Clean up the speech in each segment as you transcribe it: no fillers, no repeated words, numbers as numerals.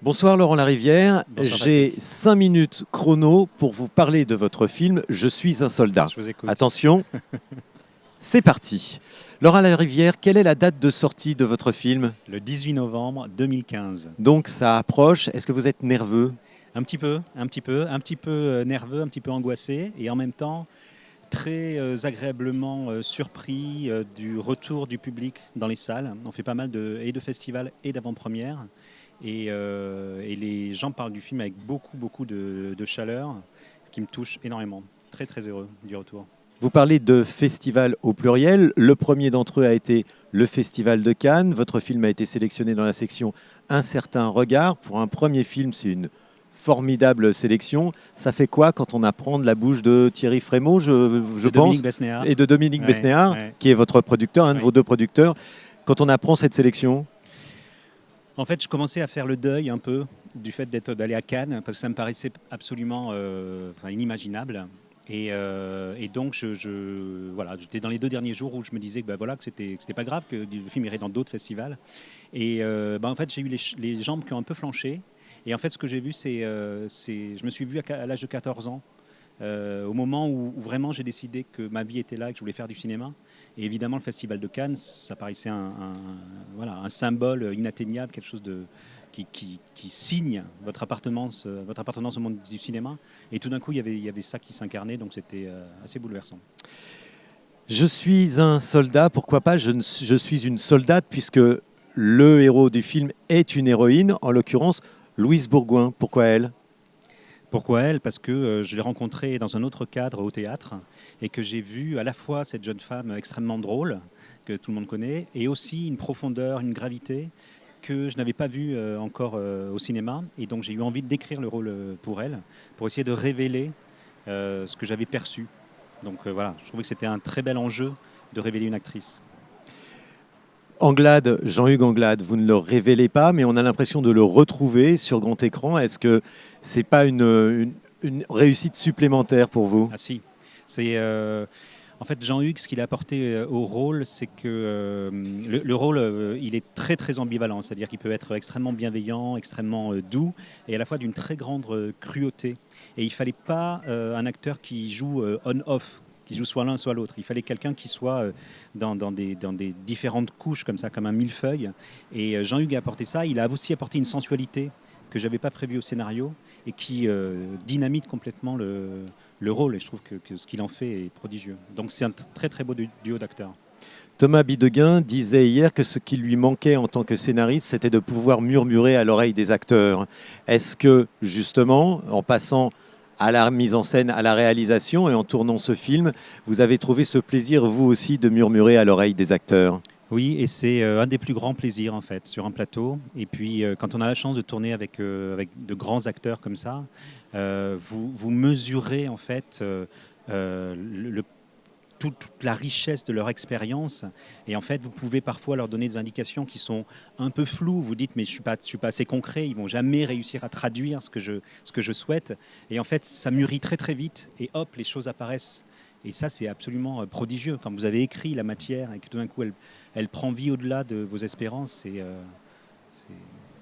Bonsoir Laurent Larivière, Bonsoir j'ai Patrick. 5 minutes chrono pour vous parler de votre film Je suis un soldat. Je vous écoute. Attention, c'est parti. Laurent Larivière, quelle est la date de sortie de votre film? Le 18 novembre 2015. Donc ça approche, est-ce que vous êtes nerveux? Un petit peu nerveux, un petit peu angoissé et en même temps très agréablement surpris du retour du public dans les salles. On fait pas mal de festivals et d'avant-premières et les gens parlent du film avec beaucoup de chaleur, ce qui me touche énormément. Très très heureux du retour. Vous parlez de festivals au pluriel. Le premier d'entre eux a été le Festival de Cannes. Votre film a été sélectionné dans la section Un certain regard. Pour un premier film, c'est une formidable sélection. Ça fait quoi quand on apprend de la bouche de Thierry Frémaux, je De pense, Dominique Besnéard. et de Dominique Ouais, Besnéard, ouais. qui est votre producteur, un de Oui. vos deux producteurs. Quand on apprend cette sélection, En fait, je commençais à faire le deuil un peu du fait d'aller à Cannes, parce que ça me paraissait absolument inimaginable. Et donc, voilà, j'étais dans les 2 derniers jours où je me disais que c'était pas grave, que le film irait dans d'autres festivals. En fait, j'ai eu les jambes qui ont un peu flanché. Et en fait, ce que j'ai vu, je me suis vu à l'âge de 14 ans, au moment où vraiment j'ai décidé que ma vie était là et que je voulais faire du cinéma. Et évidemment, le Festival de Cannes, ça paraissait voilà, un symbole inatteignable, quelque chose qui signe votre appartenance au monde du cinéma. Et tout d'un coup, il y avait ça qui s'incarnait, donc c'était assez bouleversant. je suis un soldat, pourquoi pas, je suis une soldate, puisque le héros du film est une héroïne, en l'occurrence Louise Bourgoin. Pourquoi elle? Pourquoi elle? Parce que je l'ai rencontrée dans un autre cadre au théâtre et que j'ai vu à la fois cette jeune femme extrêmement drôle, que tout le monde connaît, et aussi une profondeur, une gravité que je n'avais pas vue encore au cinéma. Et donc j'ai eu envie d'écrire le rôle pour elle, pour essayer de révéler ce que j'avais perçu. Donc voilà, je trouvais que c'était un très bel enjeu de révéler une actrice. Anglade, Jean-Hugues Anglade, vous ne le révélez pas, mais on a l'impression de le retrouver sur grand écran. Est-ce que c'est pas une réussite supplémentaire pour vous? Ah si, c'est en fait Jean-Hugues, ce qu'il a apporté au rôle, c'est que le rôle, il est très très ambivalent, c'est-à-dire qu'il peut être extrêmement bienveillant, extrêmement doux, et à la fois d'une très grande cruauté. Et il fallait pas un acteur qui joue on-off, qui joue soit l'un soit l'autre. Il fallait quelqu'un qui soit dans des différentes couches comme ça, comme un millefeuille. Et Jean-Hugues a apporté ça. Il a aussi apporté une sensualité que j'avais pas prévue au scénario et qui dynamite complètement le rôle. Et je trouve que ce qu'il en fait est prodigieux. Donc c'est un très très beau duo d'acteurs. Thomas Bidegain disait hier que ce qui lui manquait en tant que scénariste, c'était de pouvoir murmurer à l'oreille des acteurs. Est-ce que, justement, en passant à la mise en scène, à la réalisation et en tournant ce film, vous avez trouvé ce plaisir, vous aussi, de murmurer à l'oreille des acteurs? Oui, et c'est un des plus grands plaisirs en fait sur un plateau. Et puis quand on a la chance de tourner avec de grands acteurs comme ça, vous mesurez en fait toute la richesse de leur expérience. Et en fait, vous pouvez parfois leur donner des indications qui sont un peu floues. Vous dites, mais je suis pas assez concret. Ils vont jamais réussir à traduire ce que je souhaite. Et en fait, ça mûrit très très vite. Et hop, les choses apparaissent. Et ça, c'est absolument prodigieux. Quand vous avez écrit la matière et que tout d'un coup, elle prend vie au-delà de vos espérances, c'est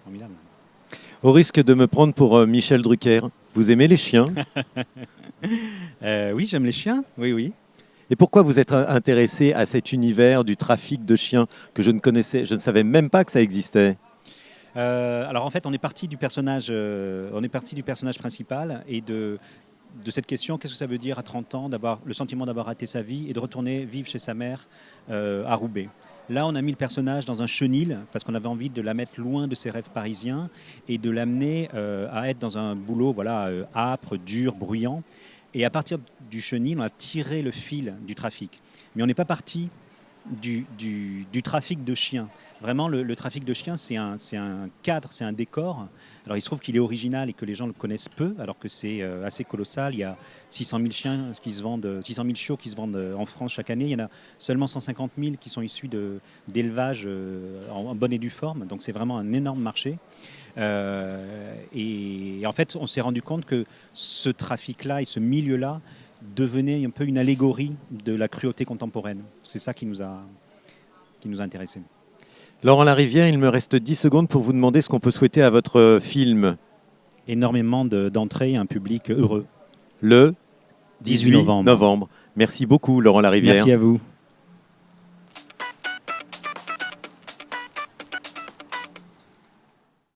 formidable. Au risque de me prendre pour Michel Drucker, vous aimez les chiens? Oui, j'aime les chiens. Oui, oui. Et pourquoi vous êtes intéressé à cet univers du trafic de chiens que je ne connaissais, je ne savais même pas que ça existait? Alors en fait, on est parti du personnage principal et de cette question, qu'est-ce que ça veut dire à 30 ans d'avoir le sentiment d'avoir raté sa vie et de retourner vivre chez sa mère à Roubaix. Là, on a mis le personnage dans un chenil parce qu'on avait envie de la mettre loin de ses rêves parisiens et de l'amener à être dans un boulot voilà, âpre, dur, bruyant. Et à partir du chenil, on a tiré le fil du trafic. Mais on n'est pas parti du trafic de chiens. Vraiment, le trafic de chiens, c'est un cadre, c'est un décor. Alors, il se trouve qu'il est original et que les gens le connaissent peu, alors que c'est assez colossal. Il y a 600 000 chiens qui se vendent, 600 000 chiots qui se vendent en France chaque année. Il y en a seulement 150 000 qui sont issus d'élevage en bonne et due forme. Donc, c'est vraiment un énorme marché. Et en fait, on s'est rendu compte que ce trafic-là et ce milieu-là devenait un peu une allégorie de la cruauté contemporaine. C'est ça qui nous a intéressés. Laurent Larivière, il me reste 10 secondes pour vous demander ce qu'on peut souhaiter à votre film. Énormément d'entrées, un public heureux. Le 18 novembre. novembre. Merci beaucoup, Laurent Larivière. Merci à vous.